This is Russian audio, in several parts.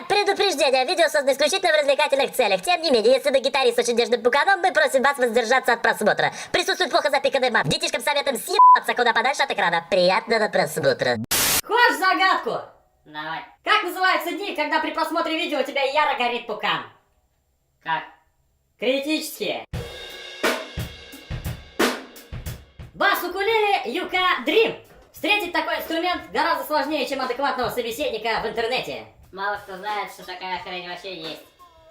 Предупреждение. Видео создано исключительно в развлекательных целях. Тем не менее, если вы гитарист с очень нежным пуканом, мы просим вас воздержаться от просмотра. Присутствует плохо запиканный мат. Детишкам советуем съебаться куда подальше от экрана. Приятного просмотра. Хочешь загадку? Давай. Как называются дни, когда при просмотре видео у тебя яро горит пукан? Как? Критические. Бас-укулеле Юка Дрим. Встретить такой инструмент гораздо сложнее, чем адекватного собеседника в интернете. Мало кто знает, что такая хрень вообще есть.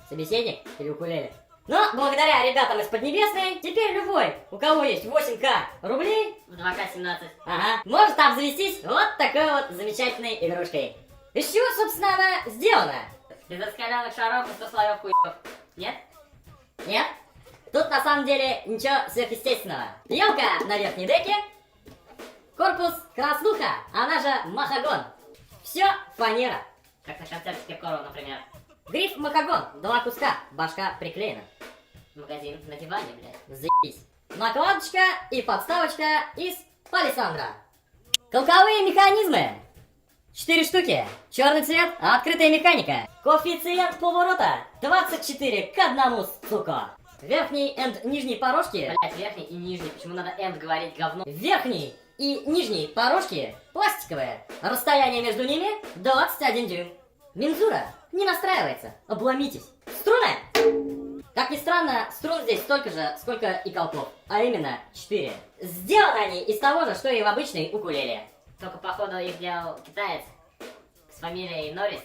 Собеседник или укулеле? Но благодаря ребятам из Поднебесной, теперь любой, у кого есть 8К рублей, В 2К17. может обзавестись вот такой вот замечательной игрушкой. Из чего, собственно, она сделана? Из раскаленных шаров и 100 слоев хуев. Нет? Нет? Тут на самом деле ничего сверхъестественного. Елка на верхней деке, корпус краснуха, она же махагон. Все фанера. Как на концерте Киркорова, например. Гриф махагон, 2 куска, башка приклеена. Магазин на диване, блядь. Заебись. Накладочка и подставочка из палисандра. Колковые механизмы. 4 штуки. Черный цвет, открытая механика. Коэффициент поворота 24 к 1, сука. Верхний и нижний порожки. Блядь, верхний и нижний. Почему надо энд говорить, говно? Верхний и нижний порожки пластиковые. Расстояние между ними 21 дюйм. Мензура не настраивается. Обломитесь. Струны. Как ни странно, струн здесь столько же, сколько и колков. А именно 4. Сделаны они из того же, что и в обычной укулеле. Только походу их делал китаец. С фамилией Норрис.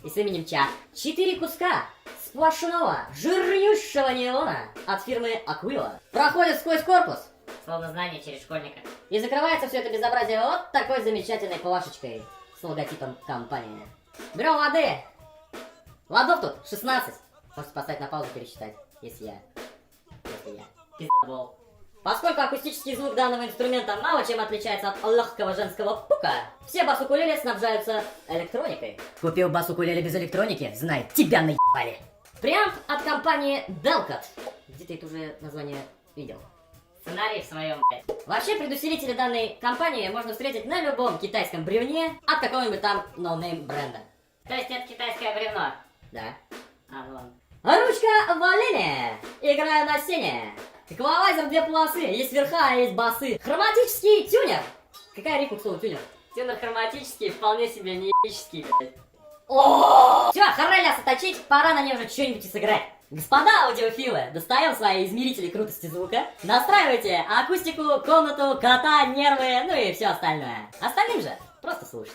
И с именем Ча. 4 куска сплошного, жирнющего нейлона от фирмы Aquila. Проходят сквозь корпус. Словно знание через школьника. И закрывается все это безобразие вот такой замечательной плашечкой с логотипом компании. Берем воды. Ладов тут 16. Можете поставить на паузу, пересчитать, если я. Пиздобол. Поскольку акустический звук данного инструмента мало чем отличается от легкого женского пука, все бас-укулеле снабжаются электроникой. Купил бас-укулеле без электроники, знай, тебя наебали. Преамп от компании Delcat. Где ты это уже название видел? Сценарий в своем, блядь. Вообще, предусилители данной компании можно встретить на любом китайском бревне от какого-нибудь там ноунейм бренда. То есть это китайское бревно. Да. А, ну ладно. Ручка валения. Играю на сцене. Эквалайзер 2 полосы. Есть верха, есть басы. Хроматический тюнер. Какая рифма к слову тюнер? Тюнер хроматический, вполне себе неебический, блядь. О! Все, хара ляса точить, пора на ней уже что-нибудь и сыграть. Господа аудиофилы, достаем свои измерители крутости звука, настраивайте акустику, комнату, кота, нервы, ну и все остальное. Остальным же просто слушать.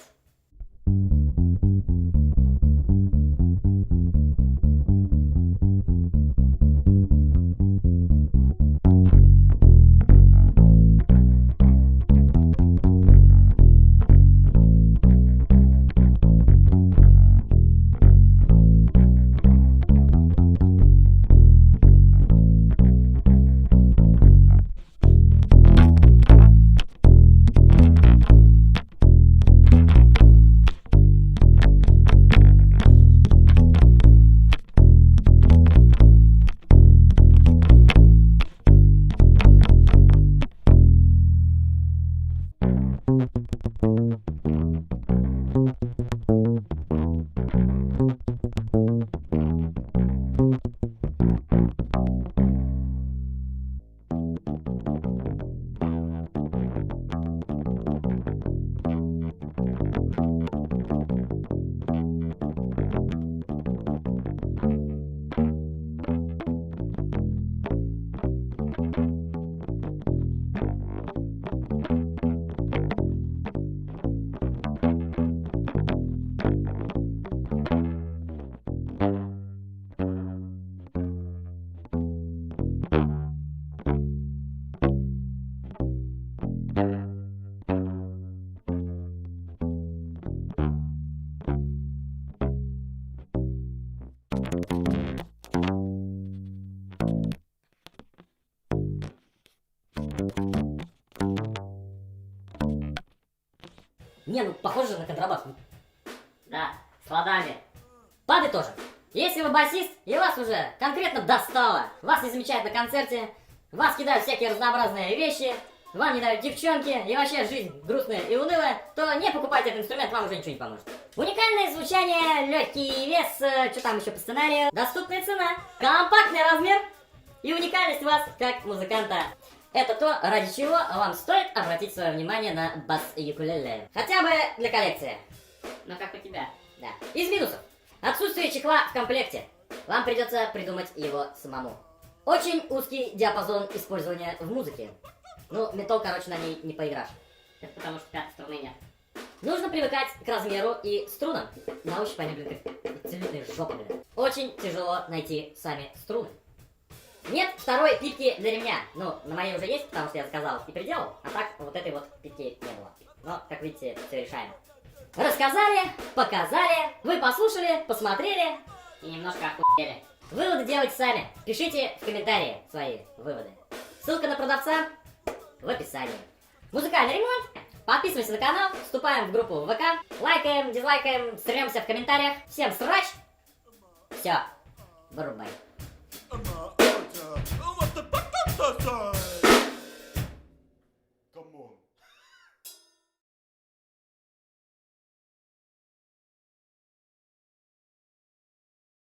Не, ну похоже на контрабас. Да, с ладами. Пады тоже. Если вы басист, и вас уже конкретно достало, вас не замечают на концерте, вас кидают всякие разнообразные вещи, вам не дают девчонки, и вообще жизнь грустная и унылая, то не покупайте этот инструмент, вам уже ничего не поможет. Уникальное звучание, легкий вес, что там еще по сценарию, доступная цена, компактный размер и уникальность вас как музыканта. Это то, ради чего вам стоит обратить свое внимание на бас-юкулеле. Хотя бы для коллекции. Ну как у тебя? Да. Из минусов. Отсутствие чехла в комплекте. Вам придется придумать его самому. Очень узкий диапазон использования в музыке. Ну, метал, короче, на ней не поиграшь. Это потому что пятой струны нет. Нужно привыкать к размеру и струнам. На ощупь они, блин, как целлюлитные жопы, блин. Очень тяжело найти сами струны. Нет второй пипки для ремня. Ну, на моей уже есть, потому что я заказал и приделал. А так, вот этой вот пипки не было. Но, как видите, все решаемо. Рассказали, показали, вы послушали, посмотрели. И немножко охуели. Выводы делайте сами. Пишите в комментарии свои выводы. Ссылка на продавца в описании. Музыкальный ремонт. Подписываемся на канал, вступаем в группу в ВК, лайкаем, дизлайкаем, стремимся в комментариях. Всем срач. Все, вырубай.